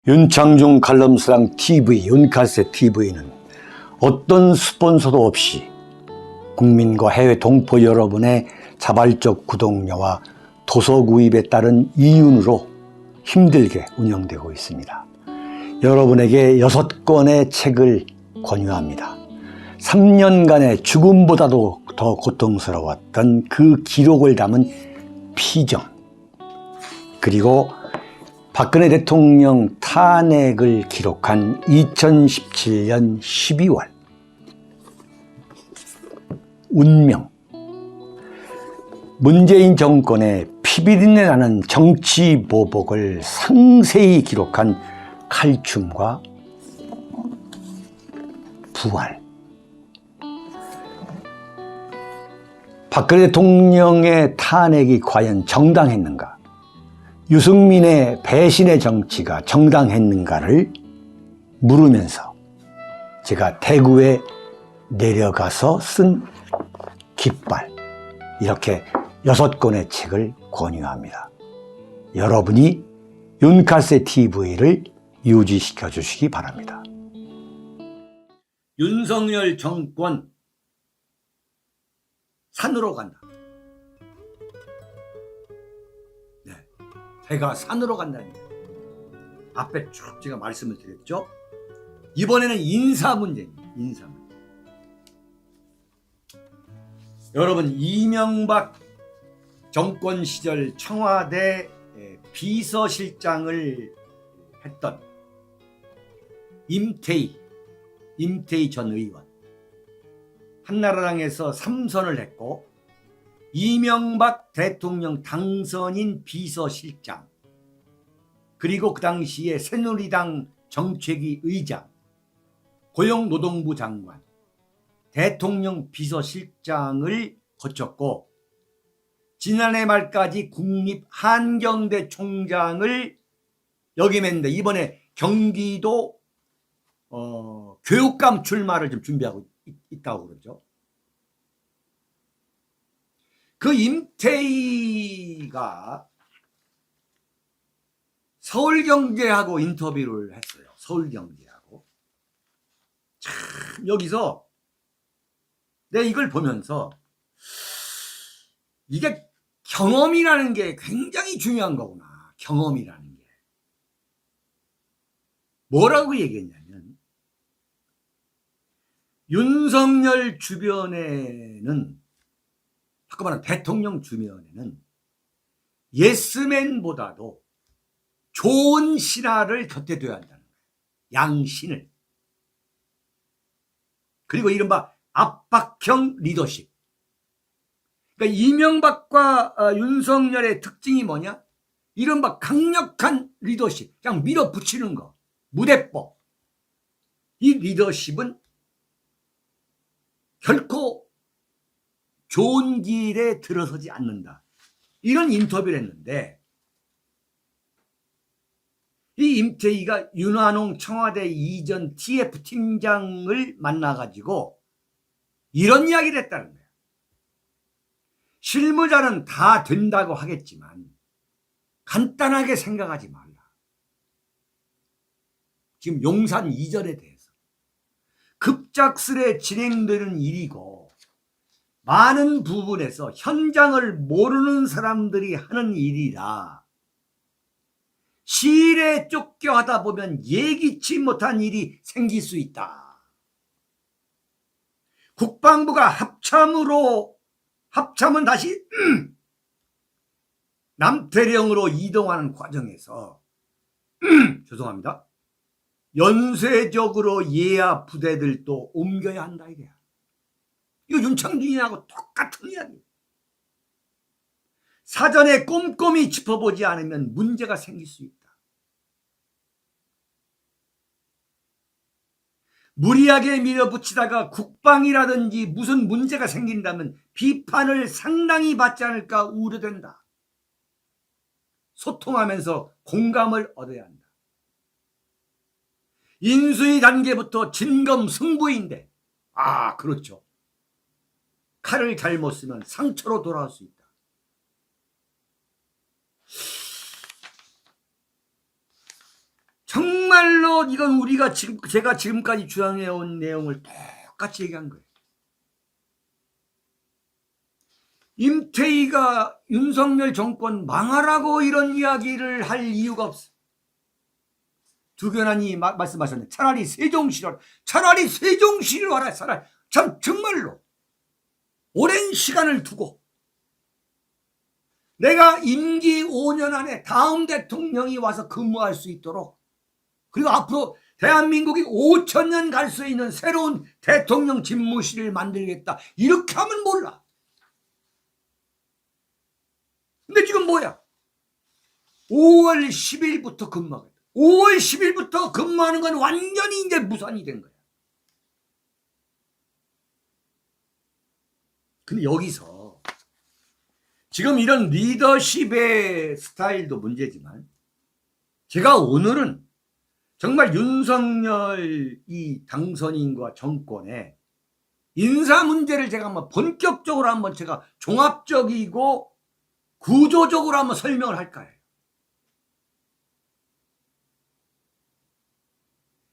윤창중 칼럼스랑 TV, 윤칼세 TV는 어떤 스폰서도 없이 국민과 해외 동포 여러분의 자발적 구독료와 도서 구입에 따른 이윤으로 힘들게 운영되고 있습니다. 여러분에게 6권의 책을 권유합니다. 3년간의 죽음보다도 더 고통스러웠던 그 기록을 담은 피정, 그리고 박근혜 대통령 탄핵을 기록한 2017년 12월, 운명, 문재인 정권의 피비린내 나는 정치 보복을 상세히 기록한 칼춤과 부활, 박근혜 대통령의 탄핵이 과연 정당했는가, 유승민의 배신의 정치가 정당했는가를 물으면서 제가 대구에 내려가서 쓴 깃발, 이렇게 6권의 책을 권유합니다. 여러분이 윤칼세 TV를 유지시켜 주시기 바랍니다. 윤석열 정권 산으로 간다. 네, 배가 산으로 간다는 거예요. 앞에 쭉 제가 말씀을 드렸죠. 이번에는 인사 문제입니다. 인사 문제. 여러분, 이명박 정권 시절 청와대 비서실장을 했던 임태희 전 의원, 한나라당에서 3선을 했고 이명박 대통령 당선인 비서실장, 그리고 그 당시에 새누리당 정책위 의장, 고용노동부 장관, 대통령 비서실장을 거쳤고 지난해 말까지 국립한경대 총장을 역임했는데 이번에 경기도 교육감 출마를 좀 준비하고 있다고 그러죠. 그 임태희가 서울경제하고 인터뷰를 했어요. 서울경제하고. 참, 여기서 내가 이걸 보면서 이게 경험이라는 게 굉장히 중요한 거구나. 경험이라는 게. 뭐라고 얘기했냐면, 윤석열 주변에는, 바꿔 말하면 대통령 주변에는 예스맨보다도 좋은 신하를 곁에 둬야 한다는 거예요. 양신을. 그리고 이른바 압박형 리더십. 그러니까 이명박과 윤석열의 특징이 뭐냐? 이른바 강력한 리더십. 그냥 밀어붙이는 거. 무대법. 이 리더십은 결코 좋은 길에 들어서지 않는다. 이런 인터뷰를 했는데, 이 임태희가 윤한홍 청와대 이전 TF 팀장을 만나가지고 이런 이야기를 했다는 거예요. 실무자는 다 된다고 하겠지만 간단하게 생각하지 말라. 지금 용산 이전에 대해서 급작스레 진행되는 일이고 많은 부분에서 현장을 모르는 사람들이 하는 일이라 시일에 쫓겨 하다 보면 예기치 못한 일이 생길 수 있다. 국방부가 합참은 다시 남태령으로 이동하는 과정에서 죄송합니다. 연쇄적으로 예하 부대들도 옮겨야 한다 이래요. 이거 윤창중이하고 똑같은 이야기예요. 사전에 꼼꼼히 짚어보지 않으면 문제가 생길 수 있다. 무리하게 밀어붙이다가 국방이라든지 무슨 문제가 생긴다면 비판을 상당히 받지 않을까 우려된다. 소통하면서 공감을 얻어야 한다. 인수위 단계부터 진검승부인데, 그렇죠. 칼을 잘못 쓰면 상처로 돌아올 수 있다. 정말 정말로 이건 제가 지금까지 주장해온 내용을 똑같이 얘기한 거예요. 임태희가 윤석열 정권 망하라고 이런 이야기를 할 이유가 없어. 두견환이 말씀하셨네. 차라리 세종시를 하라. 차라리 참 정말로 오랜 시간을 두고 내가 임기 5년 안에 다음 대통령이 와서 근무할 수 있도록, 그리고 앞으로 대한민국이 5,000년 갈 수 있는 새로운 대통령 집무실을 만들겠다, 이렇게 하면 몰라. 근데 지금 뭐야? 5월 10일부터 근무하겠다. 5월 10일부터 근무하는 건 완전히 이제 무산이 된 거야. 근데 여기서 지금 이런 리더십의 스타일도 문제지만, 제가 오늘은 정말 윤석열 이 당선인과 정권의 인사 문제를 제가 한번 본격적으로 한번 제가 종합적이고 구조적으로 한번 설명을 할까요?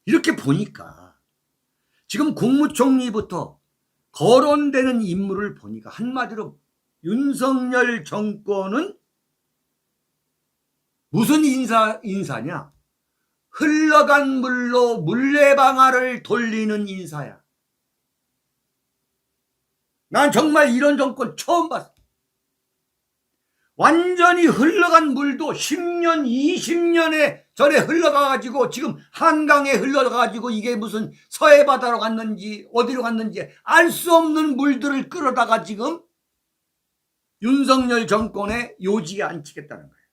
이렇게 보니까 지금 국무총리부터 거론되는 인물을 보니까 한마디로 윤석열 정권은 무슨 인사냐? 흘러간 물로 물레방아를 돌리는 인사야. 난 정말 이런 정권 처음 봤어. 완전히 흘러간 물도 10년, 20년에 전에 흘러가가지고 지금 한강에 흘러가가지고 이게 무슨 서해바다로 갔는지 어디로 갔는지 알 수 없는 물들을 끌어다가 지금 윤석열 정권의 요지에 앉히겠다는 거예요.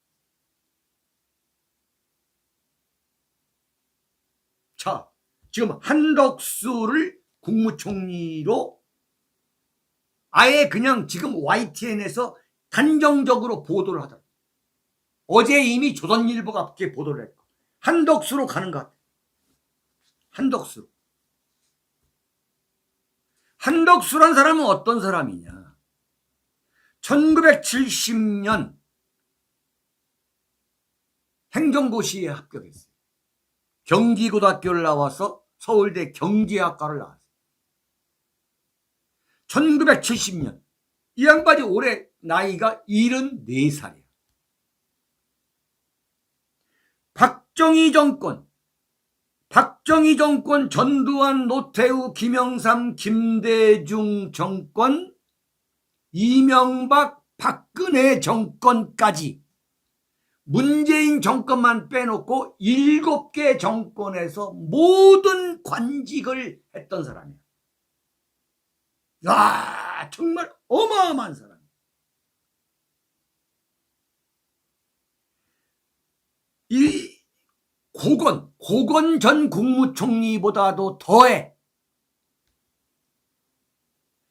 자, 지금 한덕수를 국무총리로 아예 그냥 지금 YTN에서 단정적으로 보도를 하더라고요. 어제 이미 조선일보가 그렇게 보도를 했고, 한덕수로 가는 것 같아요. 한덕수. 한덕수란 사람은 어떤 사람이냐? 1970년 행정고시에 합격했어요. 경기고등학교를 나와서 서울대 경제학과를 나왔어요. 1970년. 이 양반이 올해 나이가 74살이에요. 박정희 정권 전두환, 노태우, 김영삼, 김대중 정권, 이명박, 박근혜 정권까지 문재인 정권만 빼놓고 7개 정권에서 모든 관직을 했던 사람이에요. 야, 정말 어마어마한 사람. 이 고건 전 국무총리보다도 더해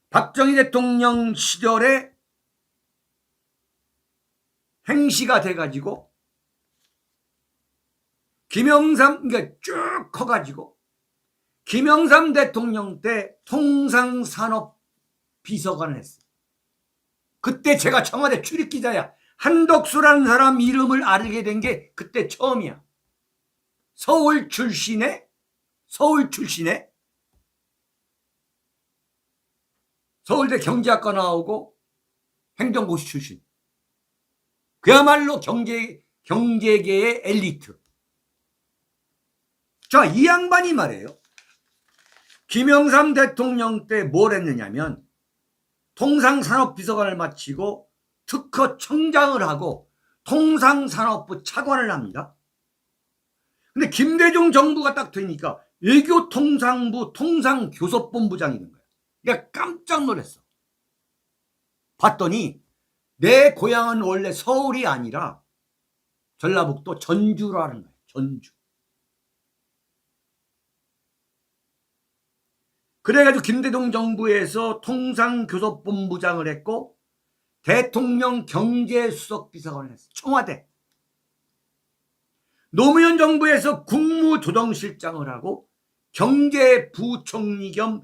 박정희 대통령 시절에 행시가 돼가지고 김영삼, 그러니까 쭉 커가지고 김영삼 대통령 때 통상산업비서관을 했어요. 그때 제가 청와대 출입기자야. 한덕수라는 사람 이름을 알게 된 게 그때 처음이야. 서울 출신에 서울대 경제학과 나오고 행정고시 출신. 그야말로 경제계의 엘리트. 자, 이 양반이 말이에요. 김영삼 대통령 때 뭘 했느냐면 통상산업비서관을 마치고 특허청장을 하고 통상산업부 차관을 합니다. 근데 김대중 정부가 딱 되니까 외교통상부 통상교섭본부장이 된 거야. 내가 깜짝 놀랐어. 봤더니 내 고향은 원래 서울이 아니라 전라북도 전주라는 거야. 전주. 그래가지고 김대중 정부에서 통상교섭본부장을 했고 대통령 경제수석비서관을 했어. 청와대. 노무현 정부에서 국무조정실장을 하고 경제부총리 겸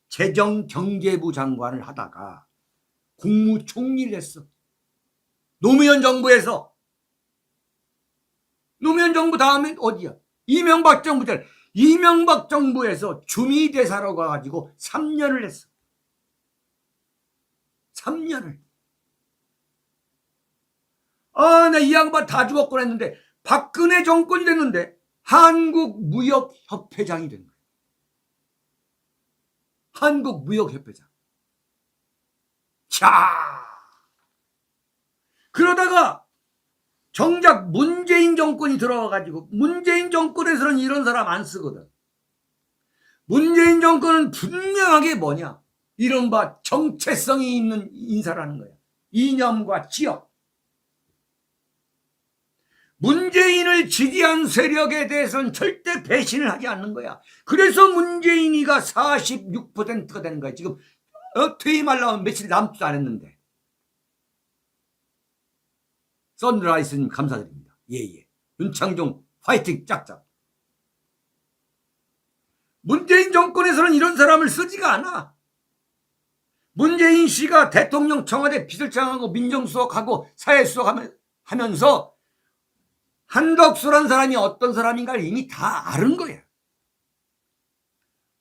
재정경제부 장관을 하다가 국무총리를 했어. 노무현 정부에서. 노무현 정부 다음엔 어디야? 이명박 정부 때 이명박 정부에서 주미대사로 가가지고 3년을 했어. 3년을. 나 이 양반 다 죽었구나 했는데 박근혜 정권이 됐는데 한국무역협회장이 된 거예요. 한국무역협회장. 자, 그러다가 정작 문재인 정권이 들어와가지고 문재인 정권에서는 이런 사람 안 쓰거든. 문재인 정권은 분명하게 뭐냐, 이른바 정체성이 있는 인사라는 거야. 이념과 지역. 문재인을 지지한 세력에 대해서는 절대 배신을 하지 않는 거야. 그래서 문재인이가 46%가 되는 거야. 지금 퇴임하려면 며칠 남지도 않았는데. 선라이스님 감사드립니다. 예예. 윤창종 화이팅 짝짝. 문재인 정권에서는 이런 사람을 쓰지가 않아. 문재인 씨가 대통령 청와대 비서장하고 민정수석하고 사회수석 하면서 한덕수란 사람이 어떤 사람인가를 이미 다 아는 거야.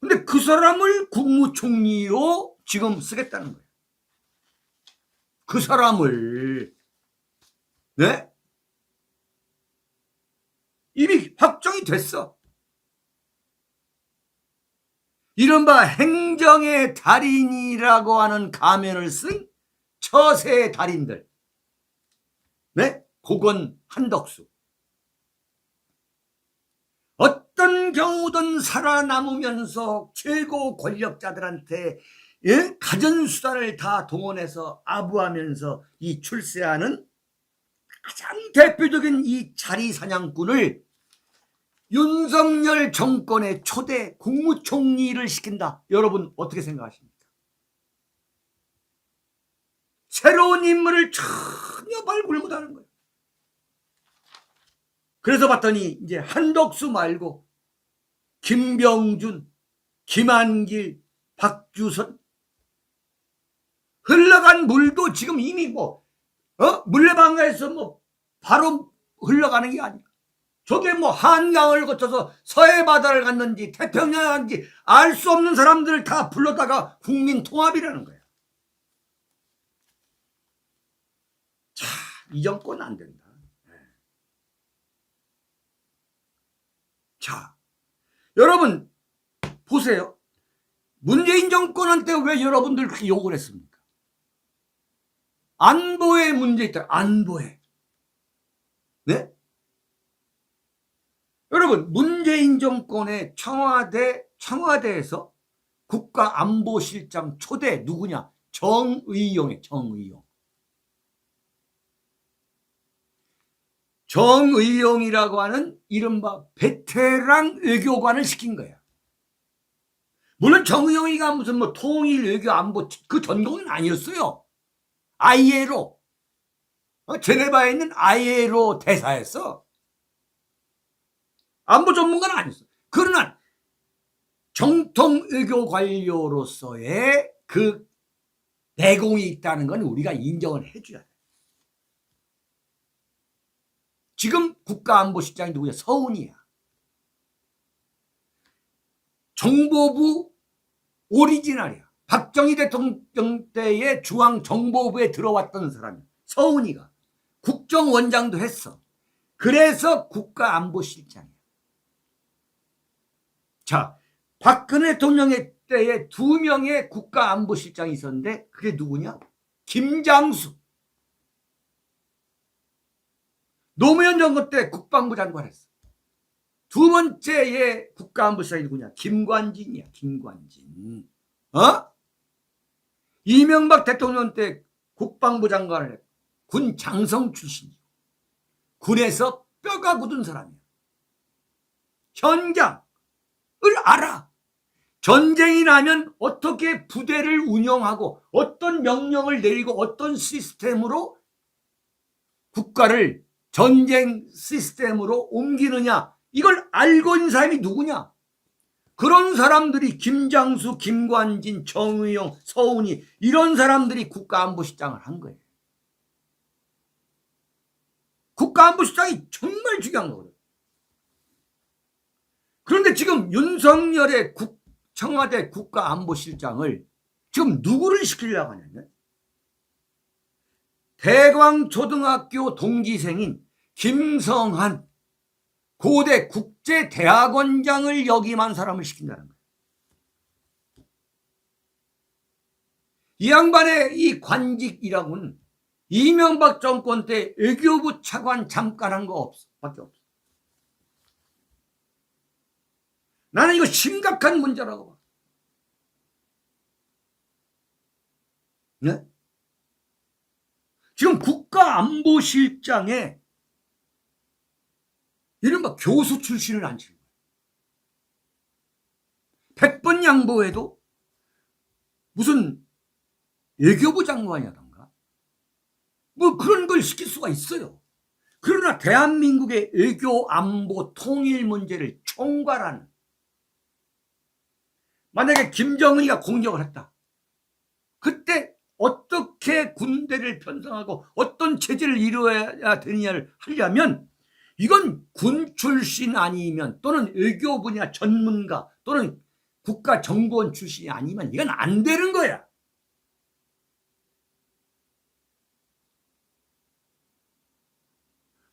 근데 그 사람을 국무총리로 지금 쓰겠다는 거야. 그 사람을. 네? 이미 확정이 됐어. 이른바 행정의 달인이라고 하는 가면을 쓴 처세의 달인들. 네? 고건 한덕수. 어떤 경우든 살아남으면서 최고 권력자들한테 가전수단을 다 동원해서 아부하면서 이 출세하는 가장 대표적인 이 자리사냥꾼을 윤석열 정권의 초대 국무총리를 시킨다. 여러분 어떻게 생각하십니까? 새로운 인물을 전혀 발굴 못하는 거예요. 그래서 봤더니 이제 한덕수 말고 김병준, 김한길, 박주선, 흘러간 물도 지금 이미 물레방아에서 바로 흘러가는 게 아니야. 저게 한강을 거쳐서 서해바다를 갔는지 태평양을 갔는지 알 수 없는 사람들을 다 불러다가 국민 통합이라는 거야. 자, 이 정권은 안 된다. 자, 여러분 보세요. 문재인 정권한테 왜 여러분들 그렇게 욕을 했습니까? 안보에 문제 있다. 안보에. 네? 여러분 문재인 정권의 청와대에서 국가안보실장 초대 누구냐? 정의용이에요. 정의용. 정의용이라고 하는 이른바 베테랑 외교관을 시킨 거야. 물론 정의용이가 무슨 통일 외교 안보 그 전공은 아니었어요. ILO 제네바에 있는 ILO 대사였어. 안보 전문가는 아니었어. 그러나 정통 외교 관료로서의 그 내공이 있다는 건 우리가 인정을 해줘야 돼. 지금 국가안보실장이 누구야? 서훈이야. 정보부 오리지널이야. 박정희 대통령 때의 중앙정보부에 들어왔던 사람이야. 서훈이가. 국정원장도 했어. 그래서 국가안보실장이야. 자, 박근혜 대통령의 때에 2명의 국가안보실장이 있었는데 그게 누구냐? 김장수. 노무현 정권 때 국방부 장관 했어. 2번째의 국가안보실장이 누구냐? 김관진이야. 김관진. 이명박 대통령 때 국방부 장관을 했고 군 장성 출신이고 군에서 뼈가 굳은 사람이야. 현장을 알아. 전쟁이 나면 어떻게 부대를 운영하고 어떤 명령을 내리고 어떤 시스템으로 국가를 전쟁 시스템으로 옮기느냐, 이걸 알고 있는 사람이 누구냐? 그런 사람들이 김장수, 김관진, 정의용, 서훈이 이런 사람들이 국가안보실장을 한 거예요. 국가안보실장이 정말 중요한 거거든. 그런데 지금 윤석열의 청와대 국가안보실장을 지금 누구를 시키려고 하냐면 대광초등학교 동기생인 김성한 고대 국제대학원장을 역임한 사람을 시킨다는 거예요. 이 양반의 이 관직이라고는 이명박 정권 때 외교부 차관 잠깐 한 거 밖에 없어. 나는 이거 심각한 문제라고 봐. 네? 지금 국가안보실장에 이른바 교수 출신을 앉히는 거예요. 100번 양보해도 무슨 외교부 장관이라던가 뭐 그런 걸 시킬 수가 있어요. 그러나 대한민국의 외교 안보 통일 문제를 총괄하는, 만약에 김정은이가 공격을 했다, 그때 어떻게 군대를 편성하고 어떤 체제를 이루어야 되느냐를 하려면 이건 군 출신 아니면 또는 외교 분야 전문가 또는 국가정보원 출신이 아니면 이건 안 되는 거야.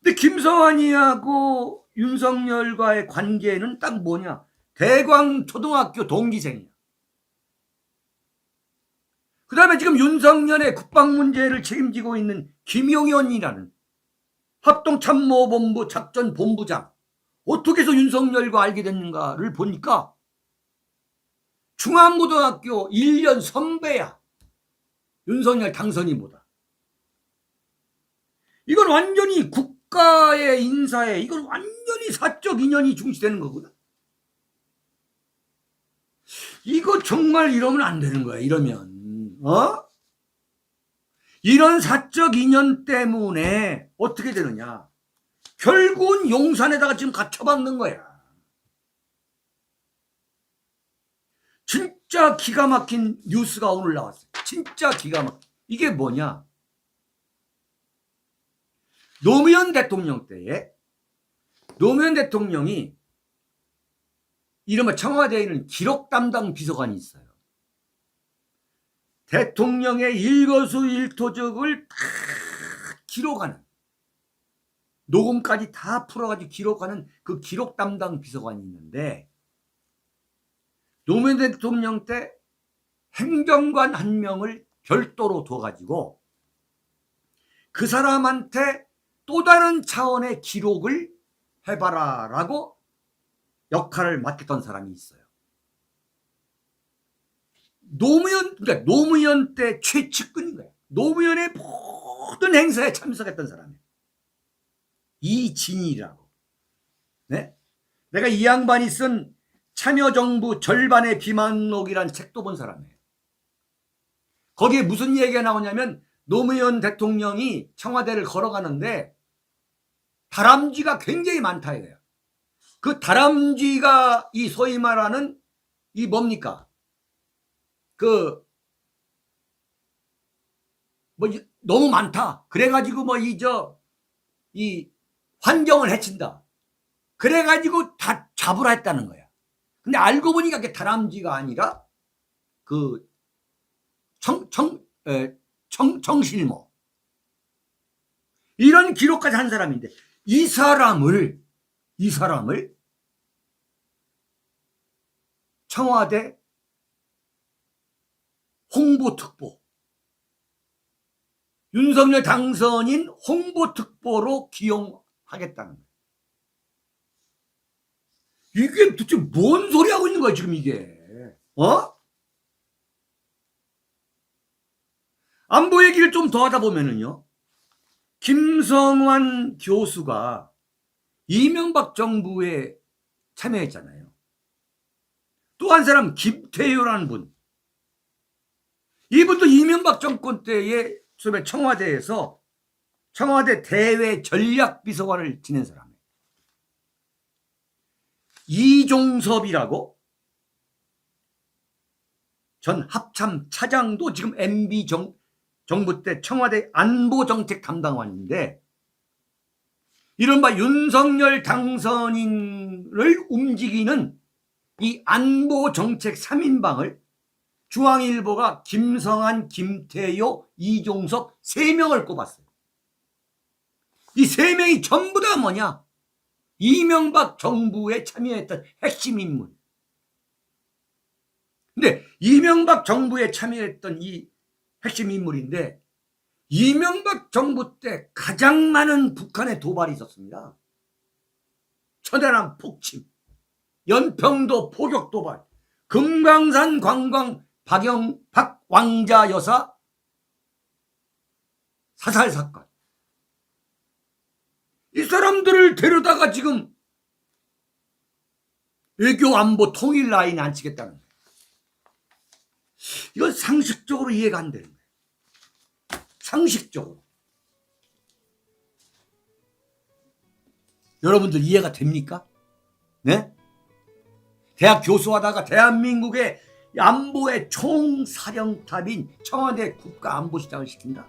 근데 김성환이하고 윤석열과의 관계는 딱 뭐냐? 대광초등학교 동기생이야. 그 다음에 지금 윤석열의 국방 문제를 책임지고 있는 김용현이라는 합동참모본부 작전본부장, 어떻게 해서 윤석열과 알게 됐는가를 보니까 중앙고등학교 1년 선배야. 윤석열 당선인보다. 이건 완전히 국가의 인사에 이건 완전히 사적 인연이 중시되는 거거든. 이거 정말 이러면 안 되는 거야. 이러면 이런 사적 인연 때문에 어떻게 되느냐, 결국은 용산에다가 지금 갇혀박는 거야. 진짜 기가 막힌 뉴스가 오늘 나왔어요. 진짜 기가 막힌. 이게 뭐냐, 노무현 대통령 때에 노무현 대통령이 이른바 청와대에 있는 기록 담당 비서관이 있어요. 대통령의 일거수일투족을 다 기록하는, 녹음까지 다 풀어가지고 기록하는 그 기록 담당 비서관이 있는데, 노무현 대통령 때 행정관 한 명을 별도로 둬가지고 그 사람한테 또 다른 차원의 기록을 해봐라 라고 역할을 맡겼던 사람이 있어요. 그러니까 노무현 때 최측근인 거예요. 노무현의 모든 행사에 참석했던 사람이에요. 이진이라고. 네? 내가 이 양반이 쓴 참여정부 절반의 비만록이라는 책도 본 사람이에요. 거기에 무슨 얘기가 나오냐면 노무현 대통령이 청와대를 걸어가는데 다람쥐가 굉장히 많다 이거예요. 그 다람쥐가 이 소위 말하는 이 뭡니까? 너무 많다. 그래가지고 이 환경을 해친다. 그래가지고 다 잡으라 했다는 거야. 근데 알고 보니까 그게 다람쥐가 아니라 그 청실모. 이런 기록까지 한 사람인데 이 사람을 청와대 홍보특보, 윤석열 당선인 홍보특보로 기용하겠다는 거예요. 이게 도대체 뭔 소리 하고 있는 거야 지금 이게. 안보 얘기를 좀 더 하다 보면은요, 김성환 교수가 이명박 정부에 참여했잖아요. 또 한 사람 김태효라는 분, 이분도 이명박 정권 때에 청와대에서 청와대 대외 전략비서관을 지낸 사람이에요. 이종섭이라고 전 합참 차장도 지금 MB 정부 때 청와대 안보정책 담당관인데, 이른바 윤석열 당선인을 움직이는 이 안보정책 3인방을 중앙일보가 김성한, 김태효, 이종석 3명을 꼽았어요. 이 3명이 전부 다 뭐냐? 이명박 정부에 참여했던 핵심 인물. 근데 이명박 정부에 참여했던 이 핵심 인물인데 이명박 정부 때 가장 많은 북한의 도발이 있었습니다. 천안함 폭침, 연평도 포격 도발, 금강산 관광 박왕자 여사 사살 사건. 이 사람들을 데려다가 지금 외교 안보 통일 라인에 앉히겠다는 거예요. 이건 상식적으로 이해가 안 되는 거예요. 상식적으로. 여러분들 이해가 됩니까? 네? 대학 교수하다가 대한민국의 안보의 총사령탑인 청와대 국가안보실장을 시킨다.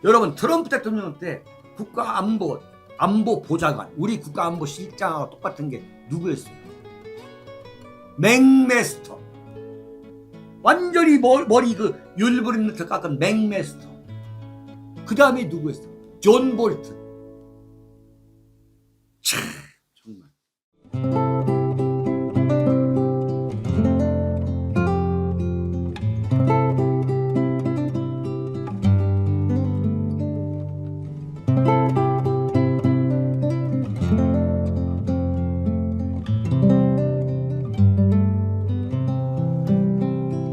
여러분 트럼프 대통령 때 국가안보보좌관, 우리 국가안보실장하고 똑같은 게 누구였어요? 맥메스터. 완전히 머리 그 율브린트 깎은 맥메스터. 그 다음에 누구였어? 존 볼튼. 참.